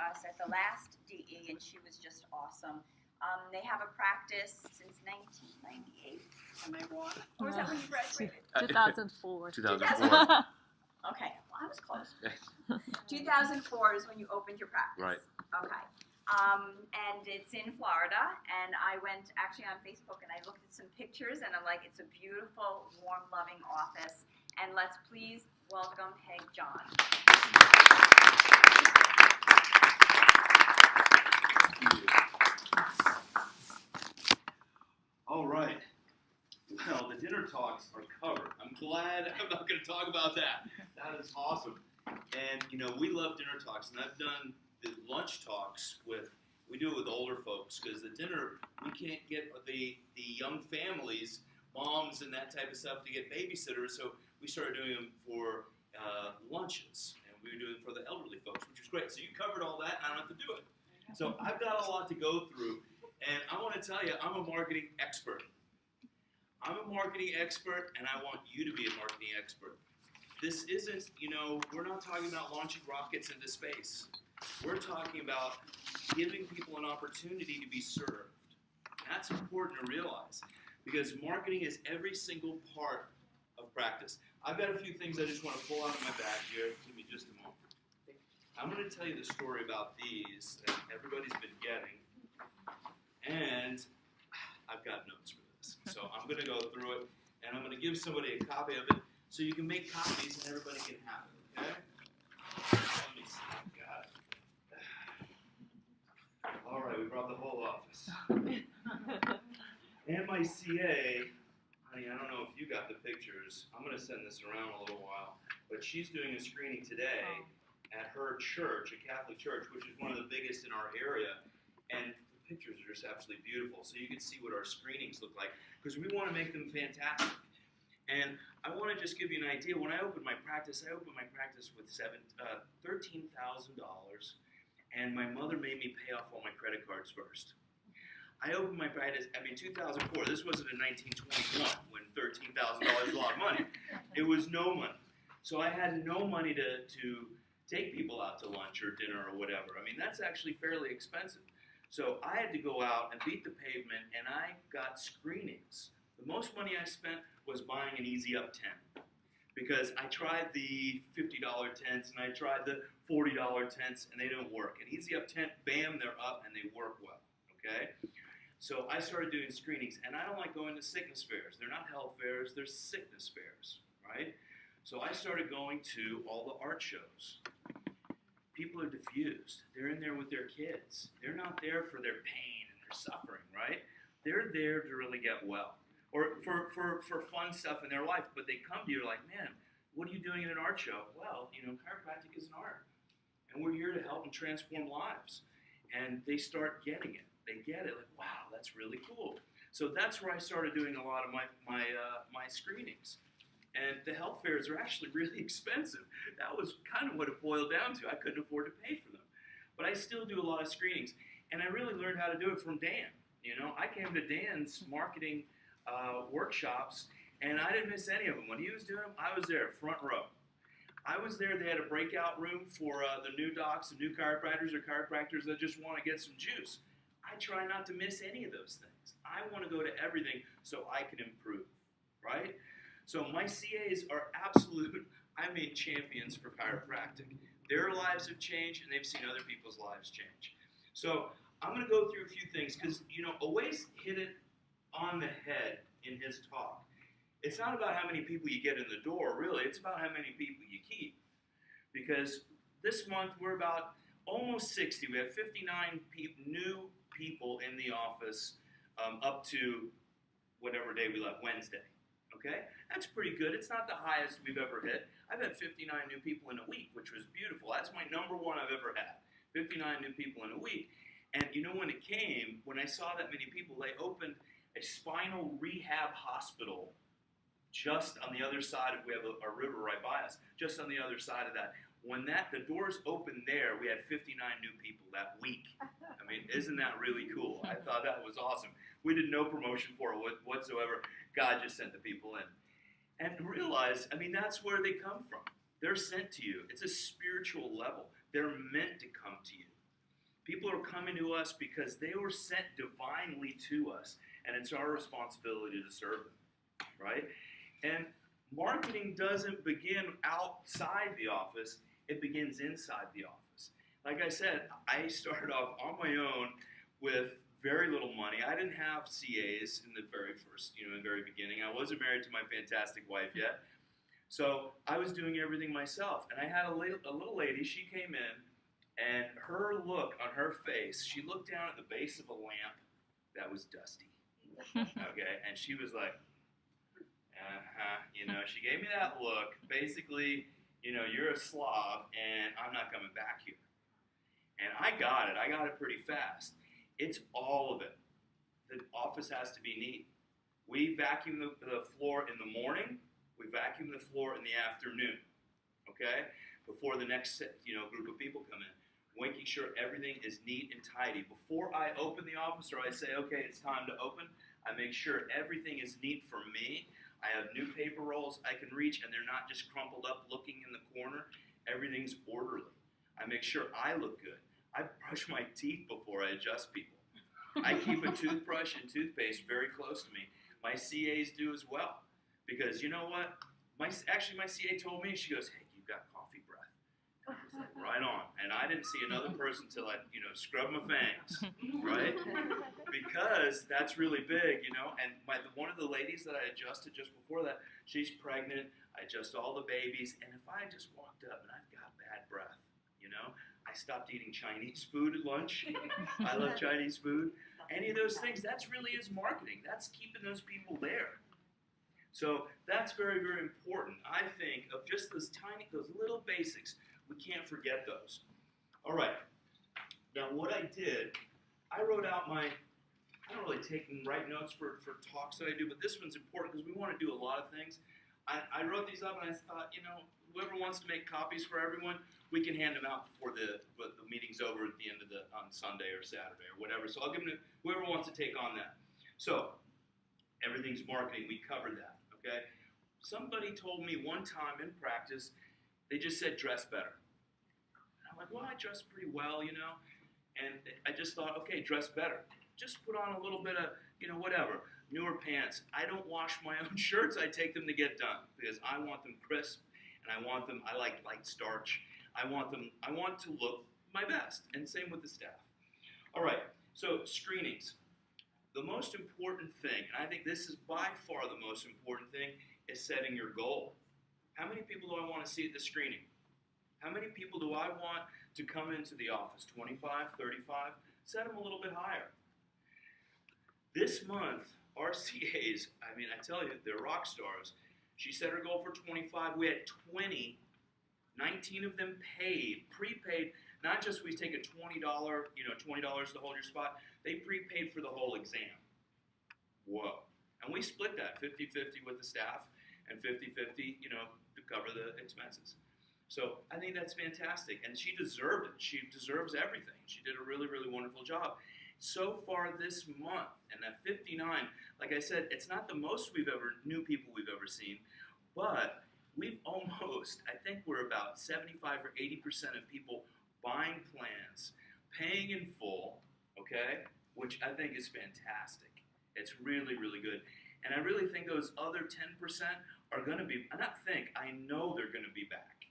us at the last DE, and she was just awesome. They have a practice since 1998. Am I wrong? Or was that when you graduated? 2004. 2004. Okay, well, I was close. 2004 is when you opened your practice. Right. Okay. And it's in Florida, and I went actually on Facebook and I looked at some pictures, and I'm like, it's a beautiful, warm, loving office. And let's please welcome Haig John. All right. Well, the dinner talks are covered. I'm glad I'm not going to talk about that. That is awesome. And, we love dinner talks. And I've done the lunch talks we do it with older folks because the dinner, we can't get the young families, moms and that type of stuff to get babysitters. So we started doing them for lunches. And we were doing it for the elderly folks, which was great. So you covered all that, and I don't have to do it. So I've got a lot to go through. And I want to tell you, I'm a marketing expert. I'm a marketing expert, and I want you to be a marketing expert. This isn't, we're not talking about launching rockets into space. We're talking about giving people an opportunity to be served. That's important to realize because marketing is every single part of practice. I've got a few things I just want to pull out of my bag here. Give me just a moment. I'm going to tell you the story about these that everybody's been getting, and I've got notes for this. So I'm going to go through it, and I'm going to give somebody a copy of it so you can make copies and everybody can have it, okay? Let me see. Got it. All right, we brought the whole office. And my CA, honey, I don't know if you got the pictures. I'm going to send this around a little while. But she's doing a screening today at her church, a Catholic church, which is one of the biggest in our area. And the pictures are just absolutely beautiful. So you can see what our screenings look like. Because we want to make them fantastic. And I want to just give you an idea. When I opened my practice, with $13,000. And my mother made me pay off all my credit cards first. I opened my practice, 2004. This wasn't in 1921 when $13,000 was a lot of money. It was no money. So I had no money to take people out to lunch or dinner or whatever. That's actually fairly expensive. So I had to go out and beat the pavement, and I got screenings. The most money I spent was buying an Easy Up tent because I tried the $50 tents and I tried the $40 tents, and they don't work. An Easy Up tent, bam, they're up and they work well, okay? So I started doing screenings, and I don't like going to sickness fairs. They're not health fairs, they're sickness fairs, right? So I started going to all the art shows. People are diffused. They're in there with their kids. They're not there for their pain and their suffering, right? They're there to really get well. Or for fun stuff in their life, but they come to you like, man, what are you doing in an art show? Well, chiropractic is an art. And we're here to help and transform lives. And they start getting it. They get it, like, wow, that's really cool. So that's where I started doing a lot of my screenings. And the health fairs are actually really expensive. That was kind of what it boiled down to. I couldn't afford to pay for them. But I still do a lot of screenings. And I really learned how to do it from Dan. I came to Dan's marketing workshops, and I didn't miss any of them. When he was doing them, I was there, front row. I was there. They had a breakout room for the new docs, the new chiropractors, or chiropractors that just want to get some juice. I try not to miss any of those things. I want to go to everything so I can improve, right? So my CAs are absolute, champions for chiropractic. Their lives have changed, and they've seen other people's lives change. So I'm going to go through a few things because, Awais hit it on the head in his talk. It's not about how many people you get in the door, really. It's about how many people you keep. Because this month we're about almost 60. We have 59 new people in the office up to whatever day we left, Wednesday. Okay? That's pretty good. It's not the highest we've ever hit. I've had 59 new people in a week, which was beautiful. That's my number one I've ever had. 59 new people in a week. And when it came, when I saw that many people, they opened a spinal rehab hospital just on the other side of, we have a river right by us, just on the other side of that. When the doors opened there, we had 59 new people that week. Isn't that really cool? I thought that was awesome. We did no promotion for it whatsoever. God just sent the people in. And realize, that's where they come from. They're sent to you. It's a spiritual level. They're meant to come to you, People are coming to us because they were sent divinely to us, and it's our responsibility to serve them, right? And marketing doesn't begin outside the office, it begins inside the office. Like I said, I started off on my own with very little money. I didn't have CAs in the very first, in the very beginning. I wasn't married to my fantastic wife yet. So I was doing everything myself. And I had a little lady, she came in, and her look on her face, she looked down at the base of a lamp that was dusty. Okay, and she was like, she gave me that look. Basically, you're a slob, and I'm not coming back here. And I got it pretty fast. It's all of it. The office has to be neat. We vacuum the floor in the morning. We vacuum the floor in the afternoon, okay? Before the next group of people come in. Making sure everything is neat and tidy. Before I open the office or I say, okay, it's time to open, I make sure everything is neat for me. I have new paper rolls I can reach, and they're not just crumpled up looking in the corner. Everything's orderly. I make sure I look good. I brush my teeth before I adjust people. I keep a toothbrush and toothpaste very close to me. My CAs do as well. Because you know what? My CA told me, she goes, hey, you've got coffee breath. I was like, right on. And I didn't see another person until I, scrub my fangs, right? Because that's really big, And one of the ladies that I adjusted just before that, she's pregnant. I adjust all the babies. And if I just walked up and I've got bad breath, I stopped eating Chinese food at lunch. I love Chinese food. Any of those things, that's really is marketing. That's keeping those people there. So that's very, very important. I think of just those little basics. We can't forget those. All right. Now what I did, I wrote out I don't really write notes for talks that I do, but this one's important because we want to do a lot of things. I wrote these up and I thought, whoever wants to make copies for everyone, we can hand them out before the meeting's over at the end of on Sunday or Saturday or whatever. So I'll give them to whoever wants to take on that. So everything's marketing. We covered that. Okay. Somebody told me one time in practice, they just said dress better. And I'm like, well, I dress pretty well, And I just thought, okay, dress better. Just put on a little bit of, whatever. Newer pants. I don't wash my own shirts. I take them to get done because I want them crisp, and I like light starch. I want to look my best, and same with the staff. All right, so screenings. The most important thing, and I think this is by far the most important thing, is setting your goal. How many people do I want to see at the screening? How many people do I want to come into the office? 25, 35? Set them a little bit higher. This month, our CAs, I tell you, they're rock stars. She set her goal for 25. We had 20. 19 of them prepaid. Not just we take a $20, $20 to hold your spot. They prepaid for the whole exam. Whoa. And we split that 50-50 with the staff and 50-50, to cover the expenses. So I think that's fantastic. And she deserved it. She deserves everything. She did a really, really wonderful job. So far this month, and that 59, like I said, it's not the most new people we've ever seen, but we've almost, I think we're about 75 or 80% of people buying plans, paying in full, okay, which I think is fantastic. It's really, really good. And I really think those other 10% are going to be, I know they're going to be back.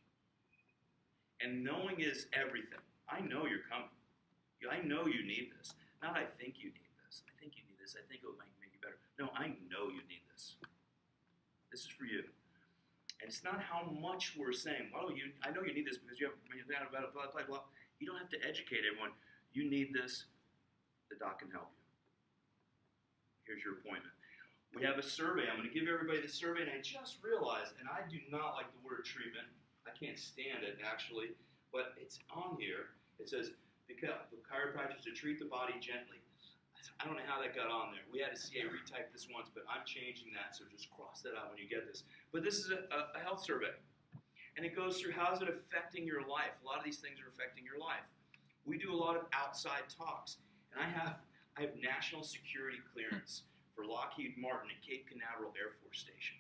And knowing is everything. I know you're coming. I know you need this. Not I think you need this. I think you need this. I think it will make you better. No, I know you need this. This is for you. And it's not how much we're saying, well, I know you need this because you have blah, blah, blah, blah, blah. You don't have to educate everyone. You need this. The doc can help you. Here's your appointment. We have a survey. I'm going to give everybody the survey, and I just realized, and I do not like the word treatment. I can't stand it, actually, but it's on here. It says, the chiropractor to treat the body gently. I don't know how that got on there. We had a CA retype this once, but I'm changing that, so just cross that out when you get this. But this is a health survey, and it goes through how is it affecting your life. A lot of these things are affecting your life. We do a lot of outside talks, and I have national security clearance for Lockheed Martin at Cape Canaveral Air Force Station,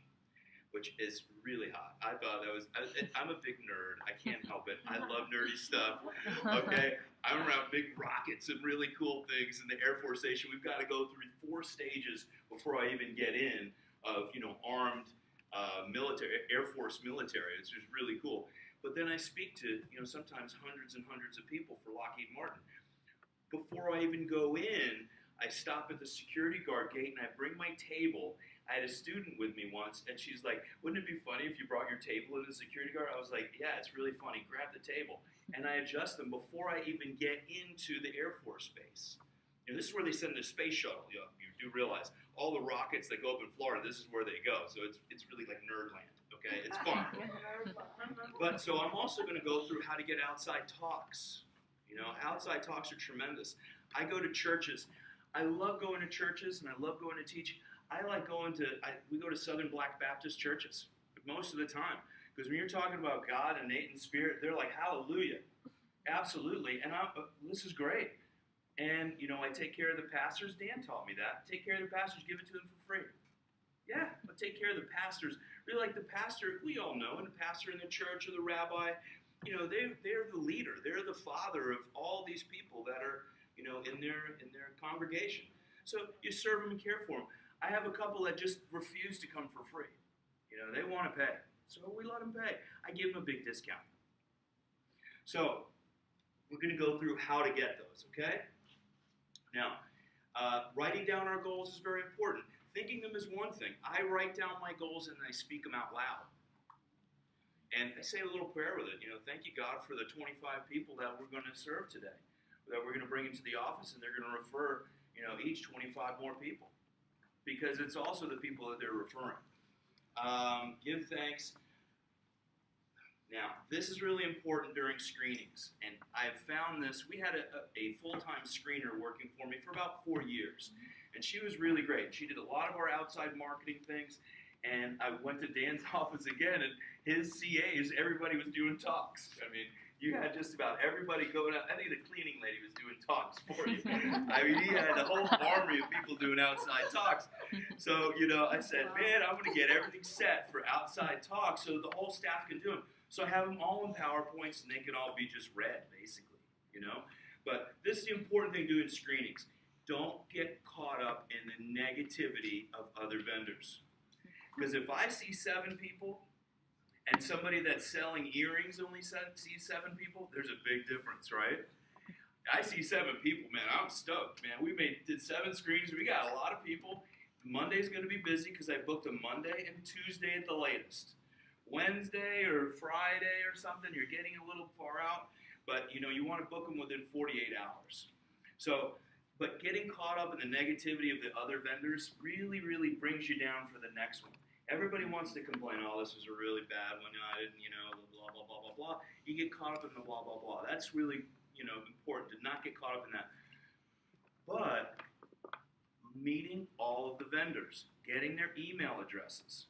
which is really hot. I'm a big nerd. I can't help it. I love nerdy stuff. Okay, I'm around big rockets and really cool things in the Air Force Station. We've got to go through 4 stages before I even get in of, armed military, Air Force military. It's just really cool. But then I speak to, sometimes hundreds and hundreds of people for Lockheed Martin. Before I even go in, I stop at the security guard gate and I bring my table. I had a student with me once, and she's like, wouldn't it be funny if you brought your table to the security guard? I was like, yeah, it's really funny. Grab the table. And I adjust them before I even get into the Air Force Base. This is where they send the space shuttle. You do realize all the rockets that go up in Florida, this is where they go. So it's really like Nerdland, okay? It's fun. But so I'm also going to go through how to get outside talks. Outside talks are tremendous. I go to churches. I love going to churches, and I love going to teach. I like going to, we go to Southern Black Baptist churches most of the time. Because when you're talking about God and Nate and Spirit, they're like, hallelujah. Absolutely. And this is great. And, I take care of the pastors. Dan taught me that. Take care of the pastors. Give it to them for free. Yeah, but take care of the pastors. Really, like the pastor, we all know, and the pastor in the church or the rabbi, they're the leader. They're the father of all these people that are, in their congregation. So you serve them and care for them. I have a couple that just refuse to come for free. They want to pay. So we let them pay. I give them a big discount. So we're going to go through how to get those, okay? Now, writing down our goals is very important. Thinking them is one thing. I write down my goals and I speak them out loud. And I say a little prayer with it. Thank you, God, for the 25 people that we're going to serve today, that we're going to bring into the office, and they're going to refer, each 25 more people. Because it's also the people that they're referring. Give thanks. Now, this is really important during screenings, and I've found this. We had a full-time screener working for me for about 4 years, and she was really great. She did a lot of our outside marketing things, and I went to Dan's office again, and his CAs, everybody was doing talks. I mean, you had just about everybody going out. I think the cleaning lady was doing talks for you. I mean, he had a whole army of people doing outside talks. So, I said, man, I'm going to get everything set for outside talks so the whole staff can do them. So I have them all in PowerPoints, and they can all be just read, basically, But this is the important thing to do in screenings. Don't get caught up in the negativity of other vendors. Because if I see 7 people, and somebody that's selling earrings only sees 7 people, there's a big difference, right? I see 7 people, man, I'm stoked, man. We did 7 screens. We got a lot of people. Monday's going to be busy because I booked a Monday and Tuesday at the latest. Wednesday or Friday or something, you're getting a little far out, but, you want to book them within 48 hours. So, but getting caught up in the negativity of the other vendors really, really brings you down for the next one. Everybody wants to complain, oh, this is a really bad one, I didn't, blah, blah, blah, blah, blah. You get caught up in the blah, blah, blah. That's really, important to not get caught up in that. But meeting all of the vendors, getting their email addresses,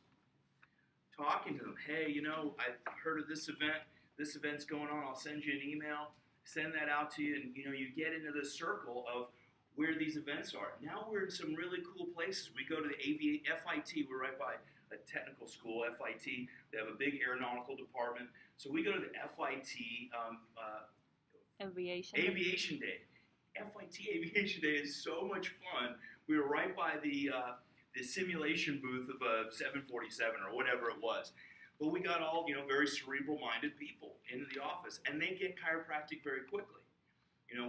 talking to them, hey, I heard of this event's going on, I'll send you an email, send that out to you, and, you get into the circle of where these events are. Now we're in some really cool places. We go to the FIT, we're right by a technical school, FIT. They have a big aeronautical department. So we go to the FIT Aviation Day. FIT Aviation Day is so much fun. We were right by the simulation booth of a 747 or whatever it was. But we got all, very cerebral-minded people into the office, and they get chiropractic very quickly.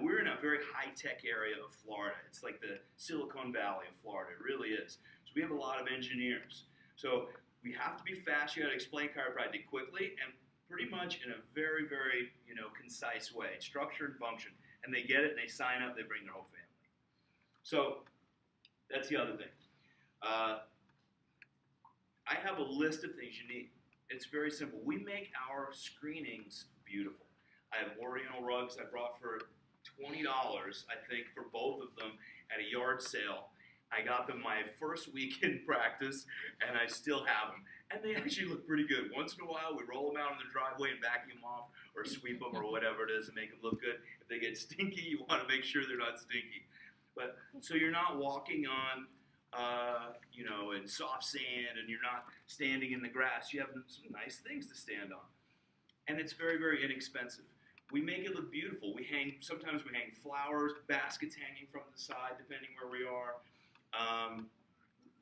We're in a very high-tech area of Florida. It's like the Silicon Valley of Florida. It really is. So we have a lot of engineers. So we have to be fast. You got to explain chiropractic quickly and pretty much in a very, very, concise way. Structure and function. And they get it, and they sign up, they bring their whole family. So that's the other thing. I have a list of things you need. It's very simple. We make our screenings beautiful. I have Oriental rugs I brought for $20, I think, for both of them at a yard sale. I got them my first week in practice, and I still have them. And they actually look pretty good. Once in a while, we roll them out in the driveway and vacuum them off or sweep them or whatever it is and make them look good. If they get stinky, you want to make sure they're not stinky. But so you're not walking on, in soft sand, and you're not standing in the grass. You have some nice things to stand on. And it's very, very inexpensive. We make it look beautiful. Sometimes we hang flowers, baskets hanging from the side, depending where we are.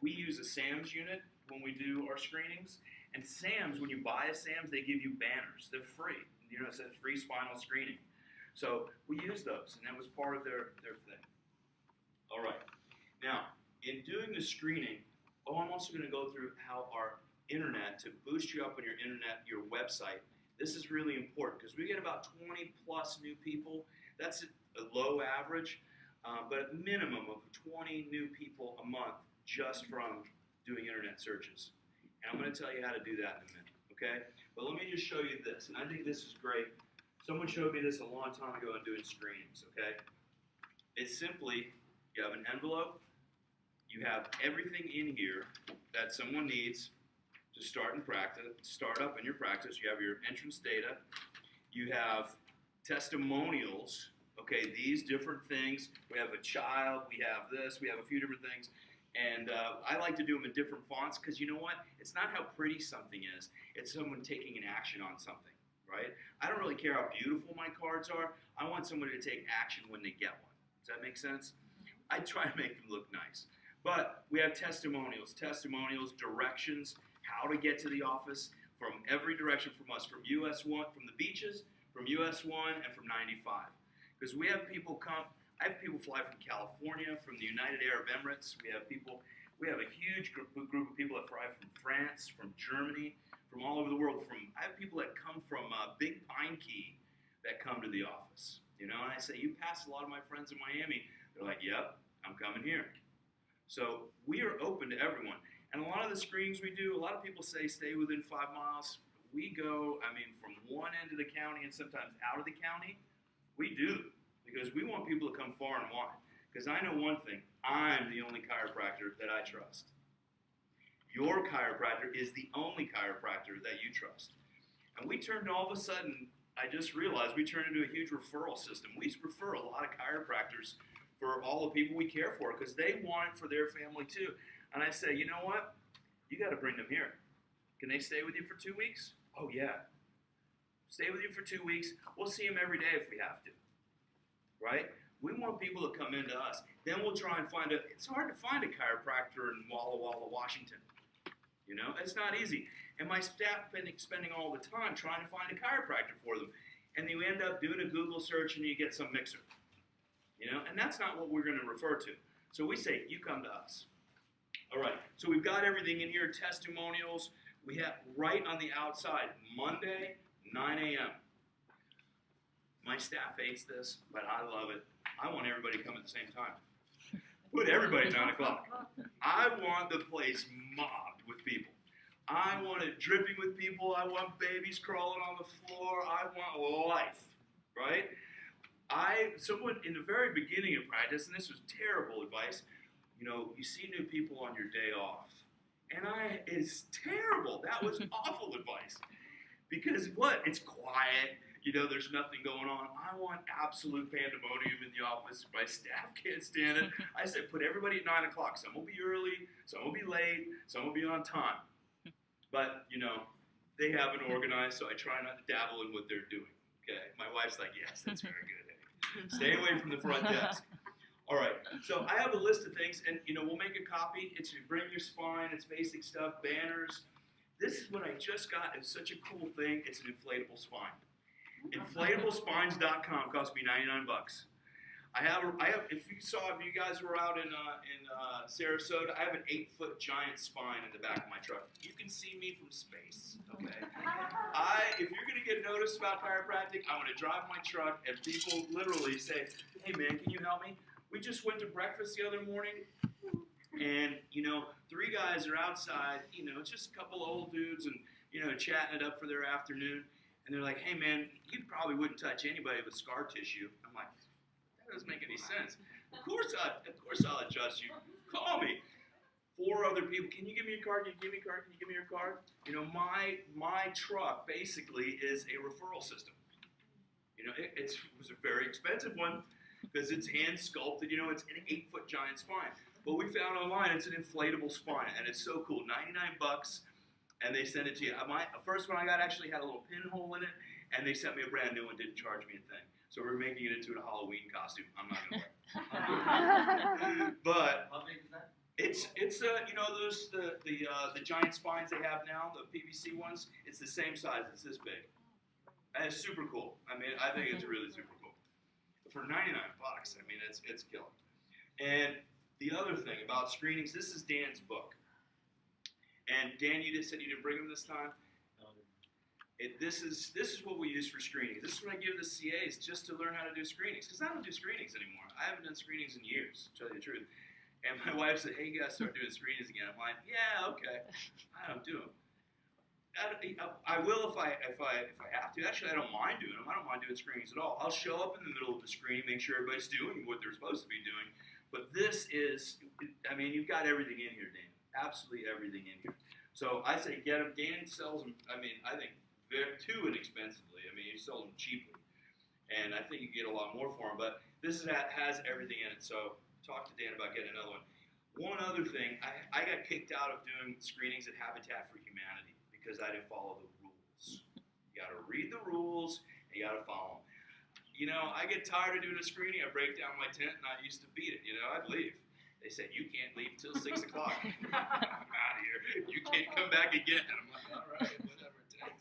We use a Sam's unit when we do our screenings. And Sam's, when you buy a Sam's, they give you banners. They're free. You know, it says free spinal screening. So we use those, and that was part of their thing. All right. Now, in doing the screening, I'm also going to go through how our internet, to boost you up on your internet, your website, this is really important because we get about 20 plus new people. That's a low average, but a minimum of 20 new people a month just from doing internet searches. And I'm going to tell you how to do that in a minute, okay? But let me just show you this, and I think this is great. Someone showed me this a long time ago in doing screenings, okay? It's simply, you have an envelope, you have everything in here that someone needs to start up in your practice. You have your entrance data, you have testimonials, okay, these different things. We have a child, we have this, we have a few different things. And I like to do them in different fonts because you know what? It's not how pretty something is. It's someone taking an action on something, right? I don't really care how beautiful my cards are. I want somebody to take action when they get one. Does that make sense? I try to make them look nice. But we have testimonials, directions, how to get to the office from every direction from us, from US 1, from the beaches, from US 1, and from 95. Because we have people come. I have people fly from California, from the United Arab Emirates. We have a huge group of people that fly from France, from Germany, from all over the world. I have people that come from Big Pine Key that come to the office. You know, and I say, you pass a lot of my friends in Miami. They're like, yep, I'm coming here. So we are open to everyone. And a lot of the screenings we do, a lot of people say stay within 5 miles. We go, from one end of the county and sometimes out of the county. We do. Because we want people to come far and wide. Because I know one thing, I'm the only chiropractor that I trust. Your chiropractor is the only chiropractor that you trust. And all of a sudden, I just realized we turned into a huge referral system. We refer a lot of chiropractors for all the people we care for because they want it for their family too. And I say, you know what? You got to bring them here. Can they stay with you for 2 weeks? Oh, yeah. Stay with you for 2 weeks. We'll see them every day if we have to. Right? We want people to come into us. Then we'll try and it's hard to find a chiropractor in Walla Walla, Washington. You know, it's not easy. And my staff spending all the time trying to find a chiropractor for them. And you end up doing a Google search and you get some mixer. You know, and that's not what we're going to refer to. So we say, you come to us. All right, so we've got everything in here, testimonials. We have right on the outside, Monday, 9 a.m. My staff hates this, but I love it. I want everybody to come at the same time. Put everybody at 9 o'clock. I want the place mobbed with people. I want it dripping with people. I want babies crawling on the floor. I want life, right? Someone in the very beginning of practice, and this was terrible advice, you know, you see new people on your day off. And it's terrible. That was awful advice. Because what? It's quiet. You know, there's nothing going on. I want absolute pandemonium in the office. My staff can't stand it. I said, put everybody at 9 o'clock. Some will be early, some will be late, some will be on time. But, you know, they haven't organized, so I try not to dabble in what they're doing. Okay? My wife's like, yes, that's very good. Stay away from the front desk. All right, so I have a list of things, and, you know, we'll make a copy. It's bring your spine. It's basic stuff, banners. This is what I just got. It's such a cool thing. It's an inflatable spine. Inflatable-spines.com cost me $99. I have. If you guys were out in Sarasota, I have an 8-foot giant spine in the back of my truck. You can see me from space. Okay. If you're gonna get noticed about chiropractic, I'm gonna drive my truck and people literally say, "Hey man, can you help me? We just went to breakfast the other morning." And, you know, 3 guys are outside, you know, it's just a couple of old dudes and, you know, chatting it up for their afternoon. And they're like, hey, man, you probably wouldn't touch anybody with scar tissue. I'm like, that doesn't make any sense. Of course I'll adjust you. Call me. 4 other people, can you give me your card? Can you give me your card? Can you give me your card? You know, my truck basically is a referral system. You know, it was a very expensive one because it's hand sculpted. You know, it's an 8-foot giant spine. But we found online it's an inflatable spine, and it's so cool. $99, and they send it to you. The first one I got actually had a little pinhole in it, And they sent me a brand new one, didn't charge me a thing. So we're making it into a Halloween costume. I'm not gonna wear it. But How big is that? it's you know those the giant spines they have now, the PVC ones. It's the same size. It's this big. And it's super cool. I mean, I think it's really super cool. For $99, I mean, it's killer. And the other thing about screenings, this is Dan's book. And Dan, you just said you didn't bring him this time. This is what we use for screenings. This is what I give the CAs just to learn how to do screenings. Because I don't do screenings anymore. I haven't done screenings in years, to tell you the truth. And my wife said, hey, you got to start doing screenings again. I'm like, yeah, okay. I don't do them. I will if I have to. Actually, I don't mind doing them. I don't mind doing screenings at all. I'll show up in the middle of the screen, make sure everybody's doing what they're supposed to be doing. But this is, I mean, you've got everything in here, Dan. Absolutely everything in here. So I say get them. Dan sells them, I mean, I think too inexpensively. I mean, he sells them cheaply. And I think you get a lot more for them. But this has everything in it. So talk to Dan about getting another one. One other thing, I got kicked out of doing screenings at Habitat for Humanity because I didn't follow the rules. You got to read the rules and you got to follow them. You know, I get tired of doing a screening. I break down my tent and I used to beat it. You know, I'd leave. They said, you can't leave till 6 o'clock. I'm out of here. You can't come back again. I'm like, all right, whatever it takes.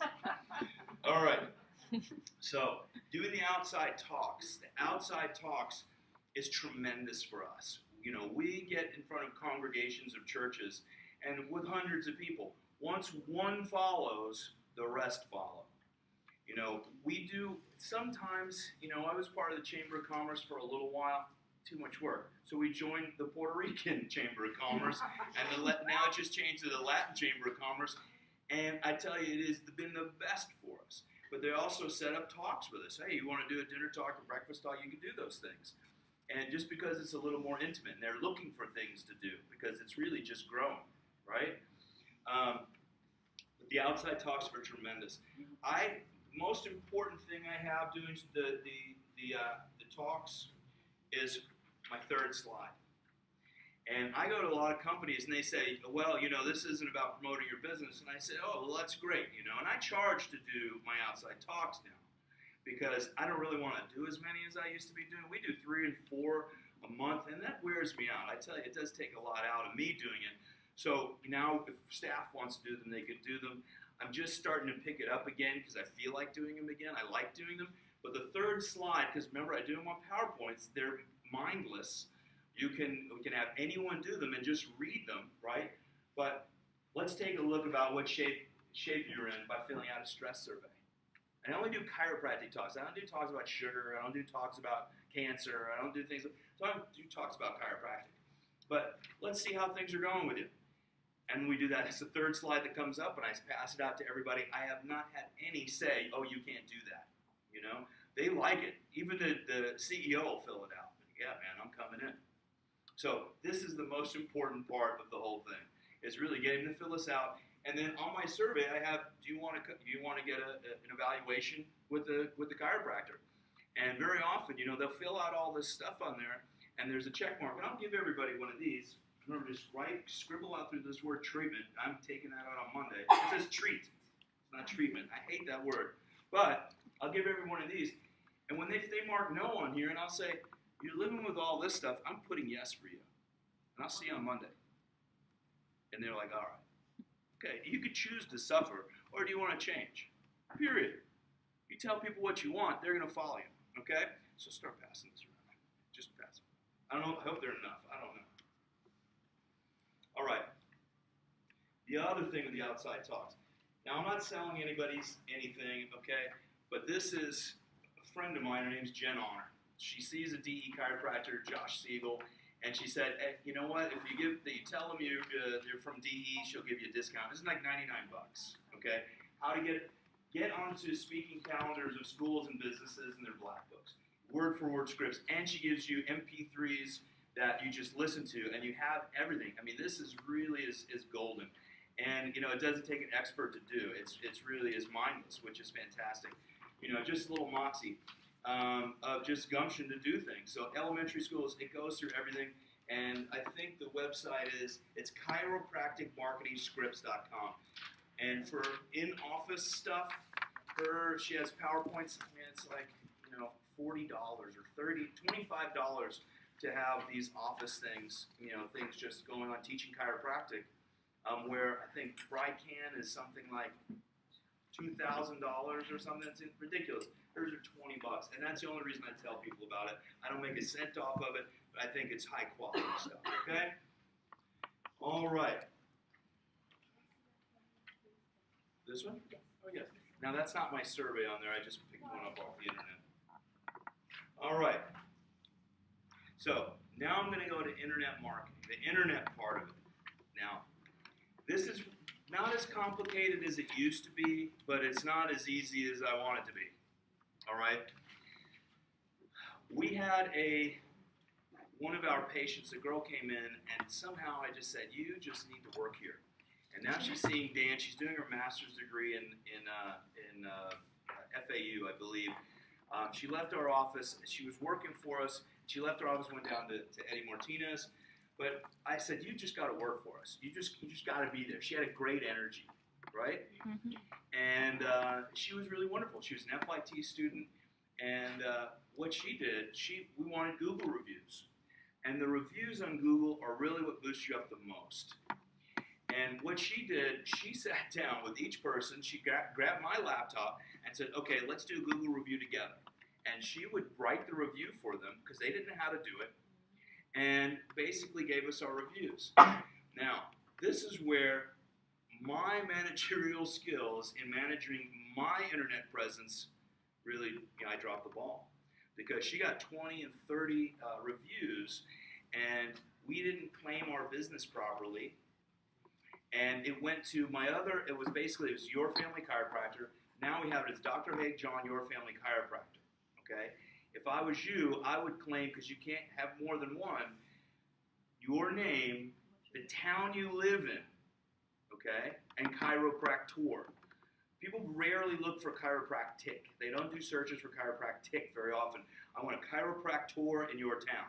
All right. So doing the outside talks. The outside talks is tremendous for us. You know, we get in front of congregations of churches and with hundreds of people. Once one follows, the rest follow. You know, we do sometimes, you know, I was part of the Chamber of Commerce for a little while, too much work. So we joined the Puerto Rican Chamber of Commerce, and now it just changed to the Latin Chamber of Commerce. And I tell you, it has been the best for us. But they also set up talks with us. Hey, you want to do a dinner talk, a breakfast talk? You can do those things. And just because it's a little more intimate, and they're looking for things to do because it's really just growing, right? But the outside talks are tremendous. Most important thing I have doing the talks is my third slide. And I go to a lot of companies and they say, well, you know, this isn't about promoting your business. And I say, oh, well, that's great, you know. And I charge to do my outside talks now because I don't really want to do as many as I used to be doing. We do 3 and 4 a month, and that wears me out. I tell you, it does take a lot out of me doing it. So now if staff wants to do them, they could do them. I'm just starting to pick it up again because I feel like doing them again. I like doing them. But the third slide, because remember I do them on PowerPoints, they're mindless. We can have anyone do them and just read them, right? But let's take a look about what shape you're in by filling out a stress survey. And I only do chiropractic talks. I don't do talks about sugar. I don't do talks about cancer. I don't do things. So I don't do talks about chiropractic. But let's see how things are going with you. And we do that. It's the third slide that comes up, and I pass it out to everybody. I have not had any say, oh, you can't do that. You know, they like it. Even the CEO will fill it out. Yeah, man, I'm coming in. So this is the most important part of the whole thing, is really getting to fill this out. And then on my survey, I have, do you want to get an evaluation with the chiropractor? And very often, you know, they'll fill out all this stuff on there, and there's a check mark. And I'll give everybody one of these. Remember, just scribble out through this word treatment. I'm taking that out on Monday. It says treat. It's not treatment. I hate that word. But I'll give every one of these. And when they mark no on here, and I'll say, you're living with all this stuff, I'm putting yes for you. And I'll see you on Monday. And they're like, all right. Okay, you could choose to suffer, or do you want to change? Period. You tell people what you want, they're going to follow you. Okay? So start passing this around. Just pass it. I don't know. I hope they're enough. I don't know. All right. The other thing with the outside talks. Now, I'm not selling anybody's anything, okay? But this is a friend of mine. Her name's Jen Honor. She sees a DE chiropractor, Josh Siegel, and she said, hey, you know what? If you tell them you're from DE, she'll give you a discount. This is like $99, okay? How to get onto speaking calendars of schools and businesses and their black books. Word-for-word scripts. And she gives you MP3s that you just listen to, and you have everything. I mean, this is really is golden. And, you know, it doesn't take an expert to do. It's really is mindless, which is fantastic. You know, just a little moxie. Of just gumption to do things. So elementary schools, it goes through everything, and I think the website it's chiropracticmarketingscripts.com. And for in-office stuff, She has PowerPoints, and it's like, $40 or $25 to have these office things, things just going on teaching chiropractic, where I think Brycan is something like $2,000 or something. It's ridiculous. Hers are $20, and that's the only reason I tell people about it. I don't make a cent off of it, but I think it's high quality stuff. Okay. All right. This one? Oh yes. Now that's not my survey on there. I just picked one up off the internet. All right. So now I'm going to go to internet marketing, the internet part of it. Now, this is not as complicated as it used to be, but it's not as easy as I want it to be. All right. We had one of our patients, a girl came in, and somehow I just said, "You just need to work here." And now she's seeing Dan. She's doing her master's degree in FAU, I believe. She left our office. She was working for us. She left our office, went down to Eddie Martinez. But I said, "You just got to work for us. You just got to be there." She had a great energy, right? Mm-hmm. And she was really wonderful. She was an FIT student, and what she did, we wanted Google reviews, and the reviews on Google are really what boosts you up the most. And what she did, she sat down with each person. She grabbed my laptop and said, "Okay, let's do a Google review together." And she would write the review for them because they didn't know how to do it, and basically gave us our reviews. Now, this is where my managerial skills in managing my internet presence really, I dropped the ball, because she got 20 and 30 reviews, and we didn't claim our business properly. And it went to it was Your Family Chiropractor. Now we have it as Dr. Haig John, Your Family Chiropractor. Okay? If I was you, I would claim, because you can't have more than one, your name, the town you live in, okay, and chiropractor. People rarely look for chiropractic. They don't do searches for chiropractic very often. I want a chiropractor in your town.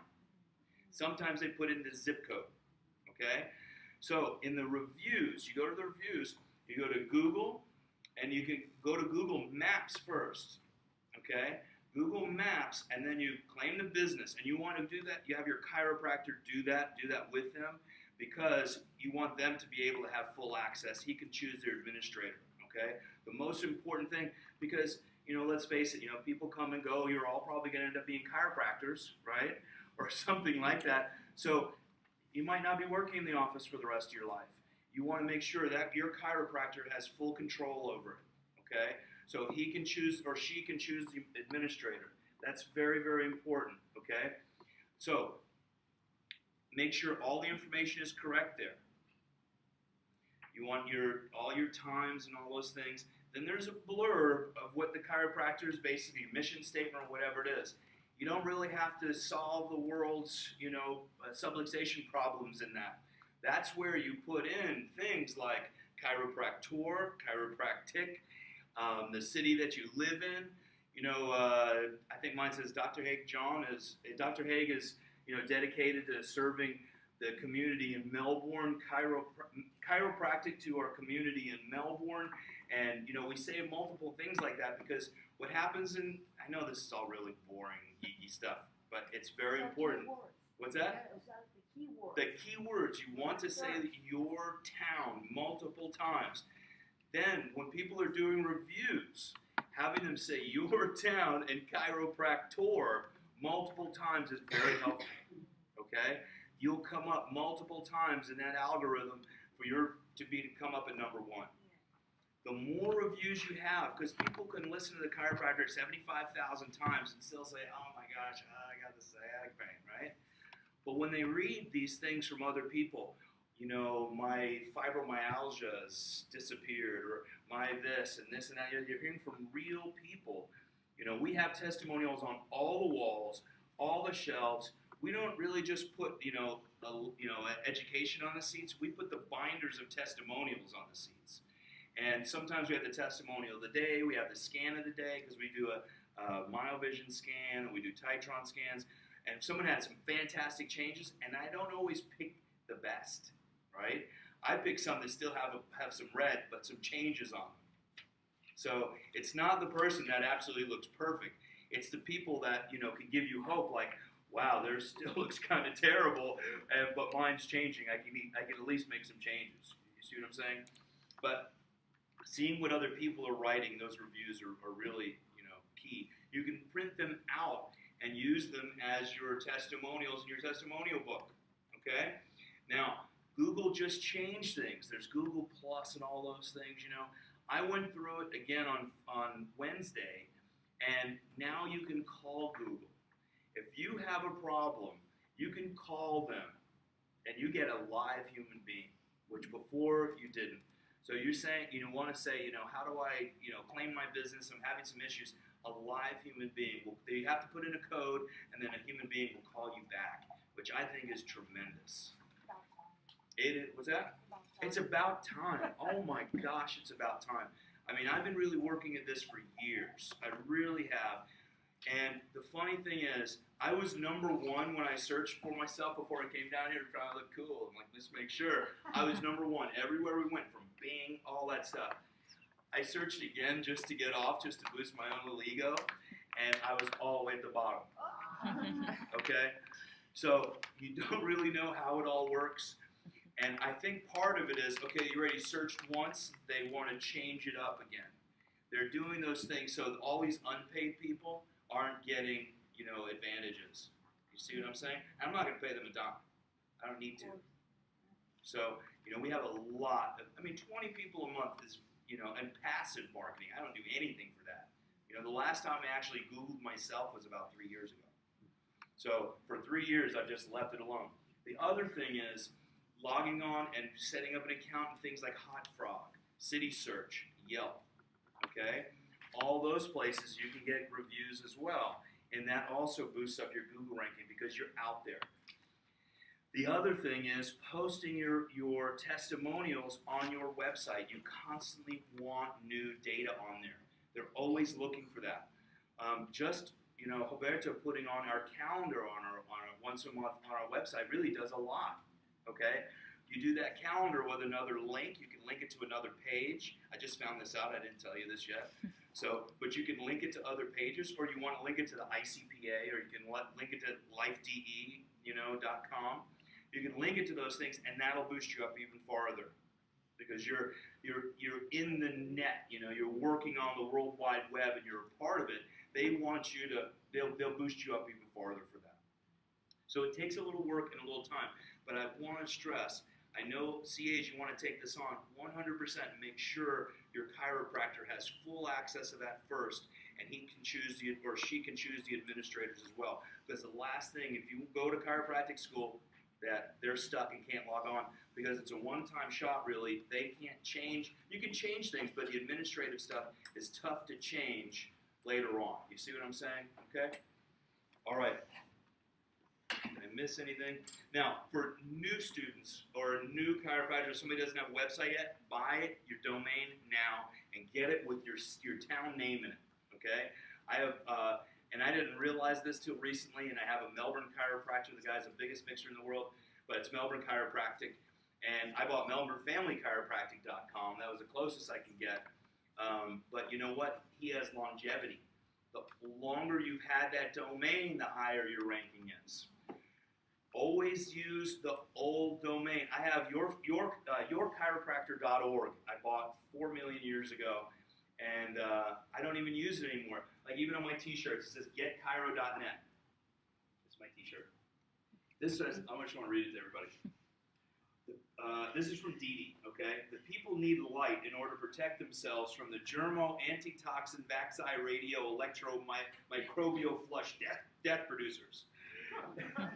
Sometimes they put in the zip code, okay? So in the reviews, you go to the reviews, you go to Google, and you can go to Google Maps first, okay? Google Maps, and then you claim the business, and you want to do that. You have your chiropractor do that with them, because you want them to be able to have full access. He can choose their administrator, okay? The most important thing, because, let's face it, people come and go. You're all probably going to end up being chiropractors, right? Or something like that. So you might not be working in the office for the rest of your life. You want to make sure that your chiropractor has full control over it, okay? So he can choose, or she can choose the administrator. That's very, very important, okay? So make sure all the information is correct there. You want all your times and all those things. Then there's a blurb of what the chiropractor's basically mission statement or whatever it is. You don't really have to solve the world's, subluxation problems in that. That's where you put in things like chiropractor, chiropractic, the city that you live in. I think mine says Dr. Haig John is, Dr. Haig is, dedicated to serving the community in Melbourne, chiropractic to our community in Melbourne. And, we say multiple things like that, because what happens I know this is all really boring, geeky stuff, but it's very important. What's that? The keywords. You want to say your town multiple times. Then, when people are doing reviews, having them say your town and chiropractor multiple times is very helpful. Okay? You'll come up multiple times in that algorithm to come up at number one. The more reviews you have, because people can listen to the chiropractor 75,000 times and still say, "Oh my gosh, I got the sciatic pain," right? But when they read these things from other people, my fibromyalgia has disappeared, or my this and this and that, you're hearing from real people. We have testimonials on all the walls, all the shelves. We don't really just put, education on the seats. We put the binders of testimonials on the seats. And sometimes we have the testimonial of the day. We have the scan of the day, because we do a myovision scan, and we do Titron scans. And if someone had some fantastic changes, and I don't always pick the best, right? I pick some that still have some red, but some changes on them. So it's not the person that absolutely looks perfect. It's the people that, you know, can give you hope, like, wow, theirs still looks kind of terrible, but mine's changing. I can at least make some changes. You see what I'm saying? But seeing what other people are writing, those reviews are really, you know, key. You can print them out and use them as your testimonials in your testimonial book. Okay? Now, Google just changed things. There's Google Plus and all those things, you know. I went through it again on Wednesday, and now you can call Google. If you have a problem, you can call them, and you get a live human being, which before you didn't. So you're saying, you want to say, you know, how do I, you know, claim my business? I'm having some issues. A live human being, you have to put in a code, and then a human being will call you back, which I think is tremendous. What's that? It's about time. Oh my gosh, it's about time. I mean, I've been really working at this for years. I really have. And the funny thing is, I was number one when I searched for myself before I came down here to try to look cool. I'm like, let's make sure. I was number one everywhere we went, from Bing, all that stuff. I searched again just to get off, just to boost my own little ego, and I was all the way at the bottom. Okay? So you don't really know how it all works. And I think part of it is, okay, you already searched once, they want to change it up again. They're doing those things so all these unpaid people aren't getting, you know, advantages. You see what I'm saying? I'm not going to pay them a dime. I don't need to. So, you know, we have a lot of, 20 people a month is, you know, and passive marketing. I don't do anything for that. You know, the last time I actually Googled myself was about 3 years ago. So for 3 years, I've just left it alone. The other thing is logging on and setting up an account in things like Hot Frog, City Search, Yelp, okay? All those places you can get reviews as well. And that also boosts up your Google ranking because you're out there. The other thing is posting your testimonials on your website. You constantly want new data on there. They're always looking for that. You know, Roberto putting on our calendar on our once a month on our website really does a lot. Okay, you do that calendar with another link. You can link it to another page. I just found this out. I didn't tell you this yet. So, but you can link it to other pages, or you want to link it to the ICPA, or you can link it to lifede.com. You can link it to those things, and that'll boost you up even farther because you're in the net. You know, you're working on the World Wide Web, and you're a part of it. They want you to. They'll boost you up even farther for that. So it takes a little work and a little time. But I want to stress, I know CAs, you want to take this on 100% and make sure your chiropractor has full access to that first, and he can choose or she can choose the administrators as well. Because the last thing, if you go to chiropractic school, that they're stuck and can't log on because it's a one-time shot. Really, they can't change. You can change things, but the administrative stuff is tough to change later on. You see what I'm saying? Okay. All right. Did I miss anything? Now, for new students or new chiropractors, somebody doesn't have a website yet, buy your domain now and get it with your town name in it, okay? I have, and I didn't realize this till recently, and I have a Melbourne chiropractor. The guy's the biggest mixer in the world, but it's Melbourne Chiropractic. And I bought MelbourneFamilyChiropractic.com. That was the closest I could get. But you know what? He has longevity. The longer you've had that domain, the higher your ranking is. Always use the old domain. I have yourchiropractor.org. I bought 4 million years ago, and I don't even use it anymore. Like even on my T-shirts, it says getchiro.net. It's my T-shirt. This says, I just want to read it to everybody. This is from Dee Dee, okay? The people need light in order to protect themselves from the germo, antitoxin, backside radio, electro, microbial flush death producers.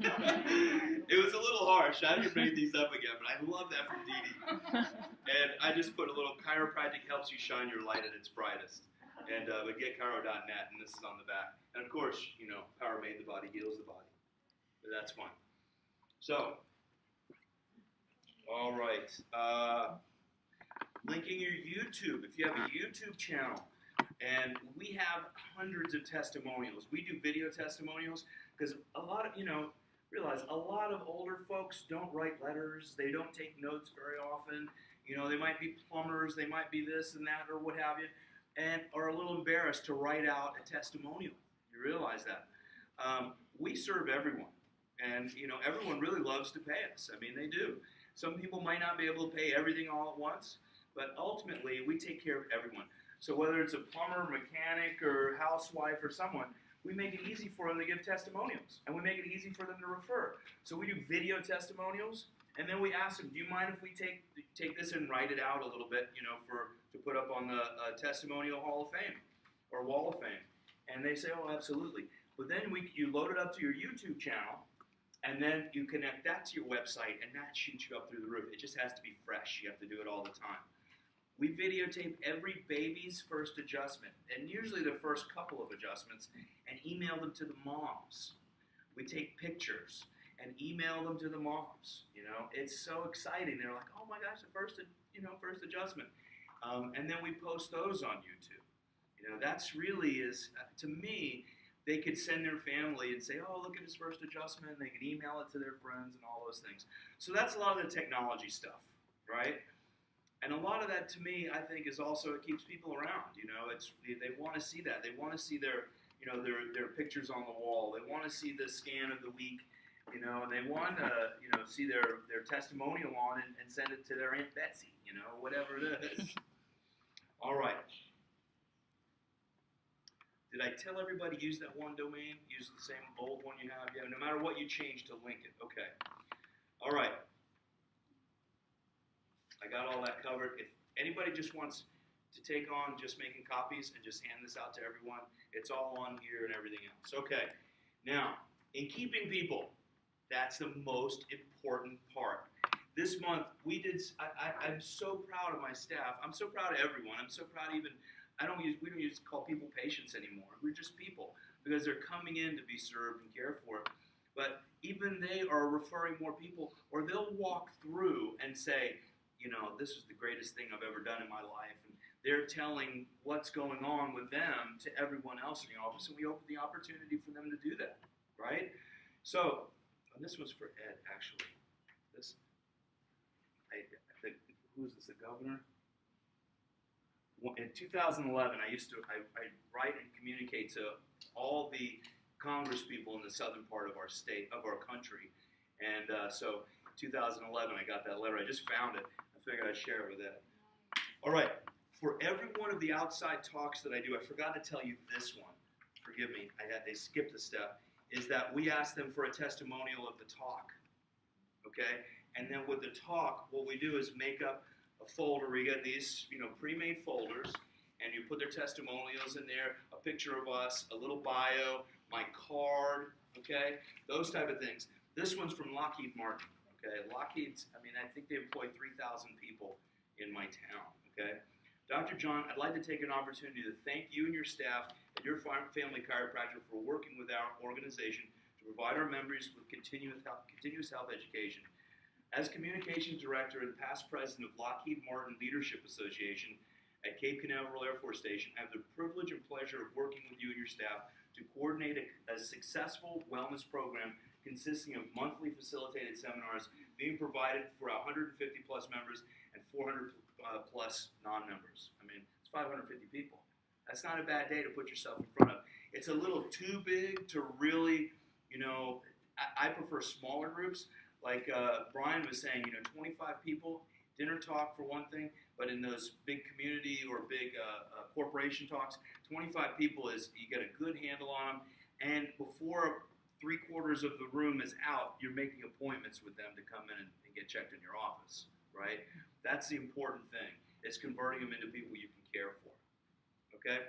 It was a little harsh. I didn't make these up again, but I love that from Dee Dee. And I just put a little chiropractic helps you shine your light at its brightest. And but getchiro.net, and this is on the back. And of course, you know, power made the body heals the body. But that's fine. So, all right. Linking your YouTube. If you have a YouTube channel, and we have hundreds of testimonials. We do video testimonials because a lot of, realize a lot of older folks don't write letters. They don't take notes very often. You know, they might be plumbers. They might be this and that or what have you. and are a little embarrassed to write out a testimonial. You realize that. We serve everyone, and everyone really loves to pay us. I mean, they do. Some people might not be able to pay everything all at once, but ultimately we take care of everyone. So whether it's a plumber, mechanic, or housewife or someone, we make it easy for them to give testimonials, and we make it easy for them to refer. So we do video testimonials, and then we ask them, do you mind if we take this and write it out a little bit, to put up on the Testimonial Hall of Fame or Wall of Fame? And they say, oh, absolutely. But then you load it up to your YouTube channel, and then you connect that to your website, and that shoots you up through the roof. It just has to be fresh. You have to do it all the time. We videotape every baby's first adjustment, and usually the first couple of adjustments, and email them to the moms. We take pictures and email them to the moms. It's so exciting. They're like, oh my gosh, the first adjustment. And then we post those on YouTube. That's really to me, they could send their family and say, oh, look at his first adjustment. They could email it to their friends and all those things. So that's a lot of the technology stuff, right? And a lot of that, to me, I think, is also, it keeps people around. They want to see that. They want to see their pictures on the wall. They want to see the scan of the week, and they want to, see their testimonial on and send it to their Aunt Betsy, whatever it is. All right. Did I tell everybody use that one domain? Use the same old one you have? Yeah, no matter what you change to link it. Okay. All right. I got all that covered. If anybody just wants to take on just making copies and just hand this out to everyone, it's all on here and everything else. Okay. Now, in keeping people, that's the most important part. This month, I'm so proud of my staff. I'm so proud of everyone. I'm so proud we don't use to call people patients anymore. We're just people because they're coming in to be served and cared for. But even they are referring more people, or they'll walk through and say, this is the greatest thing I've ever done in my life. And they're telling what's going on with them to everyone else in the office, and we open the opportunity for them to do that, right? So, and this was for Ed, actually. Who is this, the governor? In 2011, I write and communicate to all the Congress people in the southern part of our state, of our country. And so 2011, I got that letter. I just found it. I figured I'd share it with Ed. All right. For every one of the outside talks that I do, I forgot to tell you this one. Forgive me. I skipped a step. Is that we ask them for a testimonial of the talk. Okay? And then with the talk, what we do is make up a folder. We get these, pre-made folders, and you put their testimonials in there, a picture of us, a little bio, my card, okay? Those type of things. This one's from Lockheed Martin, okay? Lockheed's, I think they employ 3,000 people in my town, okay? Dr. John, I'd like to take an opportunity to thank you and your staff and your family chiropractor for working with our organization to provide our members with continuous health education. As Communications Director and past President of Lockheed Martin Leadership Association at Cape Canaveral Air Force Station, I have the privilege and pleasure of working with you and your staff to coordinate a successful wellness program consisting of monthly facilitated seminars being provided for 150 plus members and 400 plus non-members. It's 550 people. That's not a bad day to put yourself in front of. It's a little too big to really, I prefer smaller groups. Like Brian was saying, 25 people, dinner talk for one thing, but in those big community or big corporation talks, 25 people you get a good handle on them, and before 3/4 of the room is out, you're making appointments with them to come in and get checked in your office, right? That's the important thing. It's converting them into people you can care for, okay?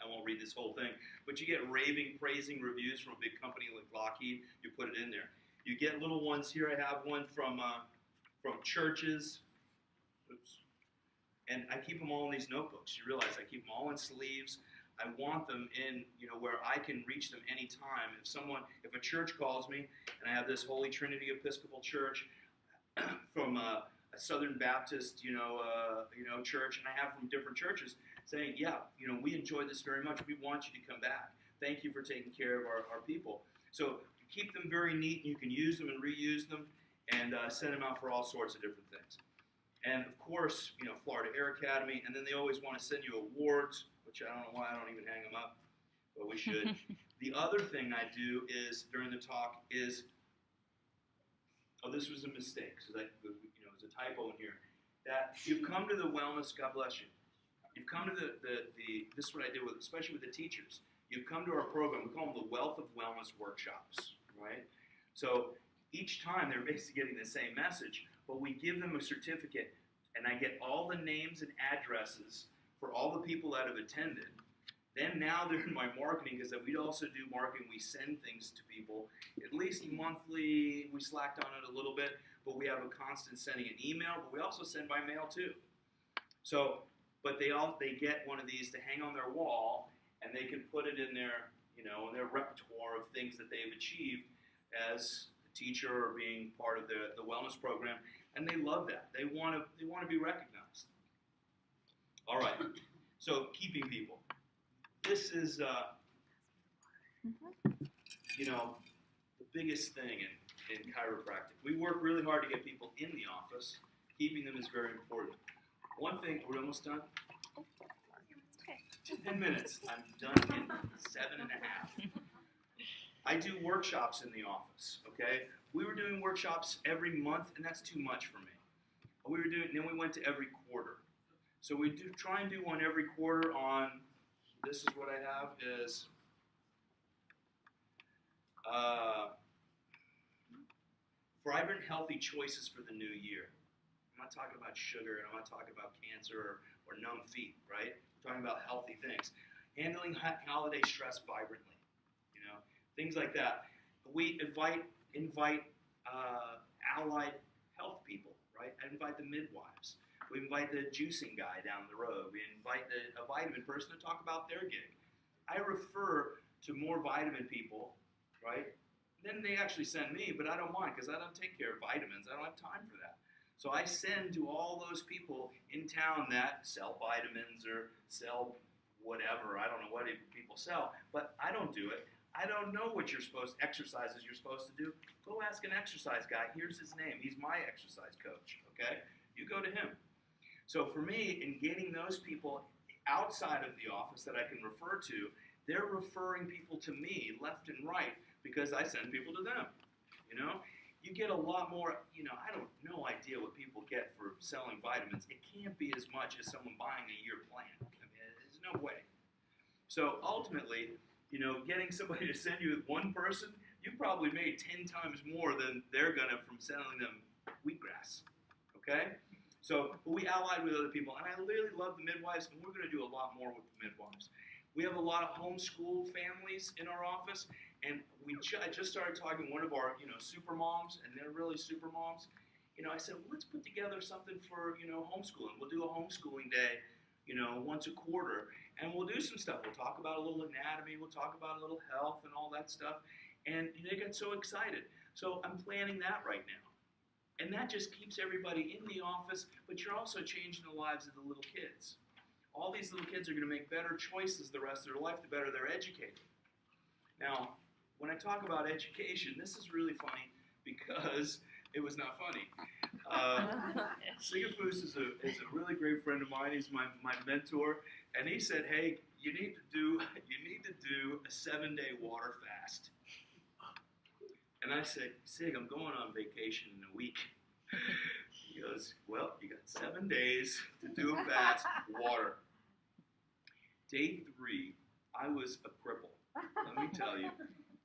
I won't read this whole thing, but you get raving, praising reviews from a big company like Lockheed, you put it in there. You get little ones here. I have one from churches. Oops. And I keep them all in these notebooks. You realize I keep them all in sleeves. I want them in, where I can reach them anytime. If a church calls me, and I have this Holy Trinity Episcopal Church from a Southern Baptist, church, and I have from different churches saying, yeah, we enjoy this very much. We want you to come back. Thank you for taking care of our people. So keep them very neat. You can use them and reuse them and send them out for all sorts of different things. And of course, Florida Air Academy, and then they always want to send you awards, which I don't know why I don't even hang them up, but we should. The other thing I do is, during the talk, is, this was a mistake, so that, there's a typo in here, that you've come to the wellness, God bless you, you've come to this is what I do with, especially with the teachers, you've come to our program, we call them the Wealth of Wellness Workshops, right? So each time they're basically getting the same message, but we give them a certificate, and I get all the names and addresses for all the people that have attended. Then now they're in my marketing, because we also do marketing. We send things to people, at least monthly. We slacked on it a little bit, but we have a constant sending an email, but we also send by mail too. So, but they get one of these to hang on their wall, and they can put it in their, in their repertoire of things that they've achieved as a teacher or being part of the wellness program, and they love that. They want to be recognized. All right. So keeping people. This is, the biggest thing in chiropractic. We work really hard to get people in the office. Keeping them is very important. One thing, we're almost done? 10 minutes. I'm done in 7.5. I do workshops in the office, okay? We were doing workshops every month, and that's too much for me. Then we went to every quarter. So we try and do one every quarter on, this is what I have, is vibrant, healthy choices for the new year. I'm not talking about sugar, and I'm not talking about cancer or numb feet, right? I'm talking about healthy things. Handling holiday stress vibrantly, things like that. We invite allied health people, right? I invite the midwives. We invite the juicing guy down the road. We invite a vitamin person to talk about their gig. I refer to more vitamin people, right? Then they actually send me, but I don't mind, because I don't take care of vitamins. I don't have time for that. So I send to all those people in town that sell vitamins or sell whatever. I don't know what people sell, but I don't do it. I don't know what exercises you're supposed to do. Go ask an exercise guy. Here's his name. He's my exercise coach, okay? You go to him. So for me, in getting those people outside of the office that I can refer to, they're referring people to me left and right, because I send people to them, You get a lot more, I don't no idea what people get for selling vitamins. It can't be as much as someone buying a year plan. I mean, there's no way. So ultimately, getting somebody to send you one person, you probably made 10 times more than they're gonna from selling them wheatgrass, okay? So, but we allied with other people, and I really love the midwives, and we're gonna do a lot more with the midwives. We have a lot of homeschool families in our office, and I just started talking to one of our, super moms, and they're really super moms. I said, well, let's put together something for, homeschooling. We'll do a homeschooling day, once a quarter, and we'll do some stuff. We'll talk about a little anatomy, we'll talk about a little health and all that stuff, and they get so excited. So I'm planning that right now. And that just keeps everybody in the office, but you're also changing the lives of the little kids. All these little kids are going to make better choices the rest of their life, the better they're educated. Now, when I talk about education, this is really funny because it was not funny. Sigafus is a really great friend of mine. He's my mentor, and he said, "Hey, you need to do a 7-day water fast." And I said, "Sig, I'm going on vacation in a week." He goes, "Well, you got 7 days to do a fast, water." Day 3, I was a cripple. Let me tell you.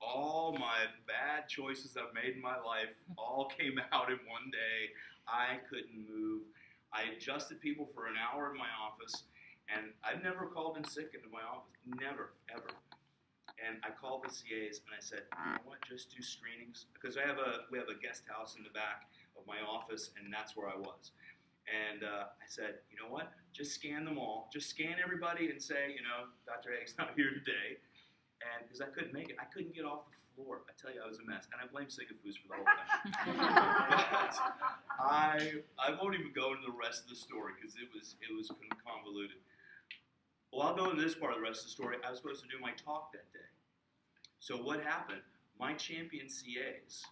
All my bad choices I've made in my life all came out in one day. I couldn't move. I adjusted people for an hour in my office, and I've never called in sick into my office. Never, ever. And I called the CAs, and I said, you know what, just do screenings. Because we have a guest house in the back of my office, and that's where I was. And I said, you know what, just scan them all. Just scan everybody and say, Dr. Haig's not here today. And because I couldn't make it, I couldn't get off the floor. I tell you, I was a mess, and I blame Sigafus for the whole thing. But I won't even go into the rest of the story because it was convoluted. Well, I'll go into this part of the rest of the story. I was supposed to do my talk that day. So what happened? My champion CAs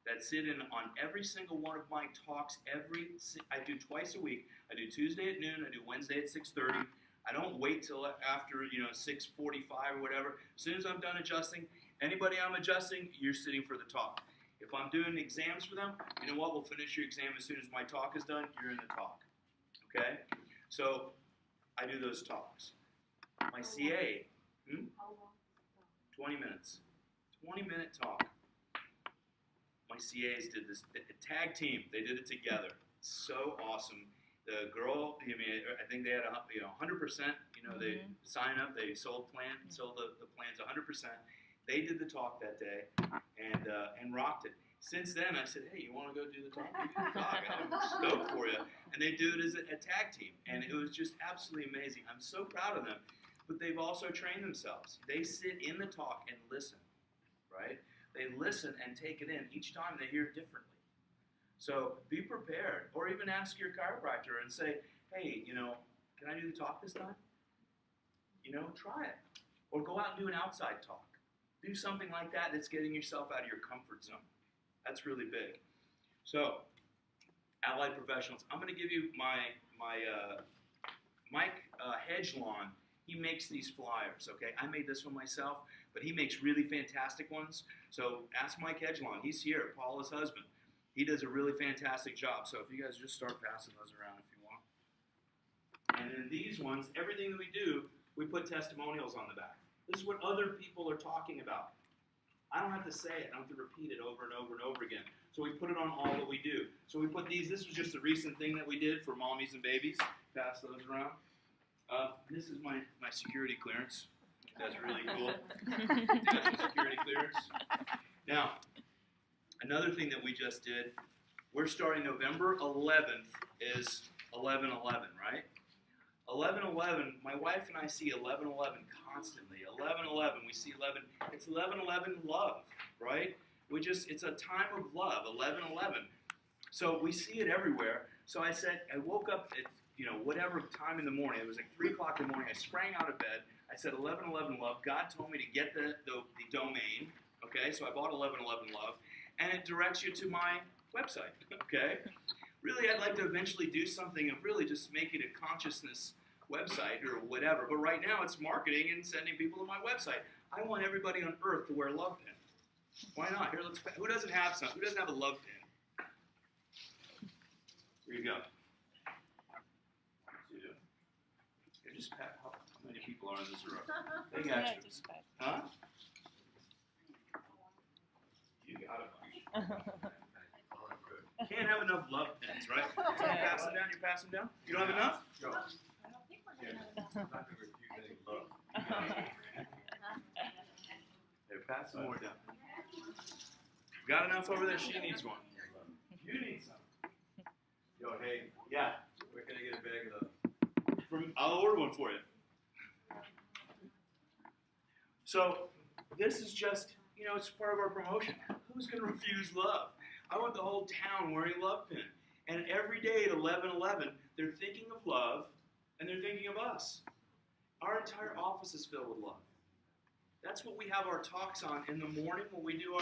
that sit in on every single one of my talks. I do twice a week. I do Tuesday at noon. I do Wednesday at 6:30. I don't wait till after 6:45 or whatever. As soon as I'm done adjusting, anybody I'm adjusting, you're sitting for the talk. If I'm doing exams for them, you know what? We'll finish your exam as soon as my talk is done. You're in the talk. Okay? So I do those talks. My CA, 20 minutes. 20-minute talk. My CAs did this tag team. They did it together. So awesome. The girl, I think they had 100%. They sign up. They sold the plans 100%. They did the talk that day and rocked it. Since then, I said, hey, you want to go do the talk? You do the talk. I'm stoked for you. And they do it as a tag team. And it was just absolutely amazing. I'm so proud of them. But they've also trained themselves. They sit in the talk and listen, right? They listen and take it in. Each time they hear it differently. So be prepared. Or even ask your chiropractor and say, hey, can I do the talk this time? Try it. Or go out and do an outside talk. Do something like that that's getting yourself out of your comfort zone. That's really big. So, allied professionals, I'm going to give you my Mike Hedgelon. He makes these flyers, okay? I made this one myself, but he makes really fantastic ones. So ask Mike Hedgelon. He's here, Paula's husband. He does a really fantastic job. So if you guys just start passing those around if you want. And then these ones, everything that we do, we put testimonials on the back. This is what other people are talking about. I don't have to say it. I don't have to repeat it over and over and over again. So we put it on all that we do. So we put these. This was just a recent thing that we did for mommies and babies. Pass those around. This is my security clearance. That's really cool. That's security clearance. Now, another thing that we just did, we're starting November 11th is 11/11, right? 11/11, my wife and I see 11/11 constantly. 11/11, we see 11. It's 11/11 love, right? It's a time of love, 11/11. So we see it everywhere. So I woke up at, whatever time in the morning. It was like 3 o'clock in the morning. I sprang out of bed. I said 11/11 love. God told me to get the domain, okay? So I bought 11/11 love. And it directs you to my website, okay? Really, I'd like to eventually do something and really just make it a consciousness website or whatever. But right now, it's marketing and sending people to my website. I want everybody on earth to wear a love pin. Why not? Here, who doesn't have some? Who doesn't have a love pin? Here you go. Here, just pat. How many people are in this room? Big extras. Huh? You got a bunch. Can't have enough love pins, right? So you pass them down. You pass them down. You don't have enough? Go. Here, pass some more down. Got enough over there? She needs one. You need some. Yo, hey, yeah. Where can I get a bag of those? I'll order one for you. So this is just, it's part of our promotion. Who's going to refuse love? I want the whole town wearing love pin. And every day at 11/11, they're thinking of love and they're thinking of us. Our entire office is filled with love. That's what we have our talks on in the morning when we do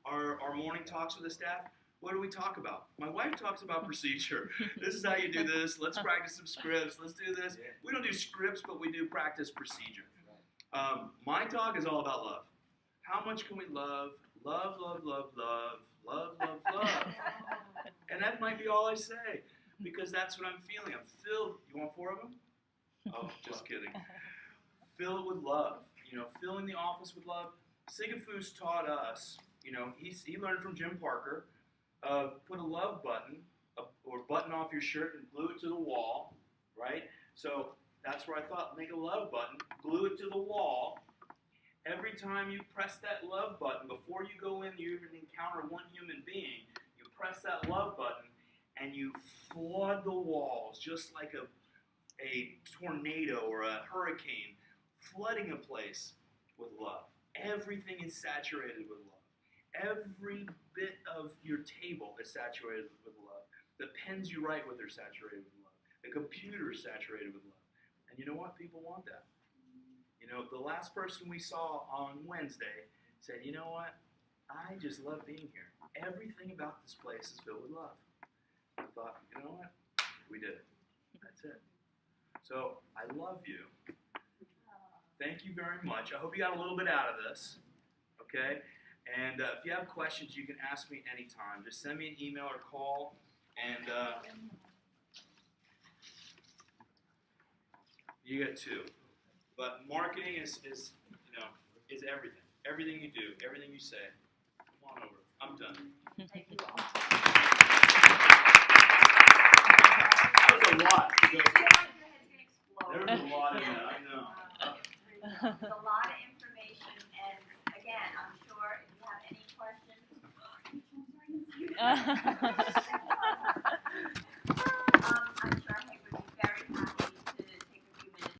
our morning talks with the staff. What do we talk about? My wife talks about procedure. This is how you do this. Let's practice some scripts. Let's do this. We don't do scripts, but we do practice procedure. My talk is all about love. How much can we love? Love, love, love, love. Love, love, love. And that might be all I say, because that's what I'm feeling. I'm filled. You want 4 of them? Oh, just kidding. Filled with love. Filling the office with love. Sigafoos taught us, he learned from Jim Parker, put a love button or button off your shirt and glue it to the wall, right? So that's where I thought, make a love button, glue it to the wall. Every time you press that love button, before you go in, you even encounter one human being, you press that love button and you flood the walls just like a tornado or a hurricane, flooding a place with love. Everything is saturated with love. Every bit of your table is saturated with love. The pens you write with are saturated with love. The computer is saturated with love. And you know what? People want that. The last person we saw on Wednesday said, you know what? I just love being here. Everything about this place is filled with love. I thought, you know what? We did it. That's it. So I love you. Thank you very much. I hope you got a little bit out of this. Okay? And if you have questions, you can ask me anytime. Just send me an email or call. And you get two. But marketing is everything. Everything you do, everything you say. Come on over. I'm done. Thank you all. That was a lot to go I feel like your head's gonna explode. There was a lot in that, I know. There's a lot of information, and again, I'm sure if you have any questions.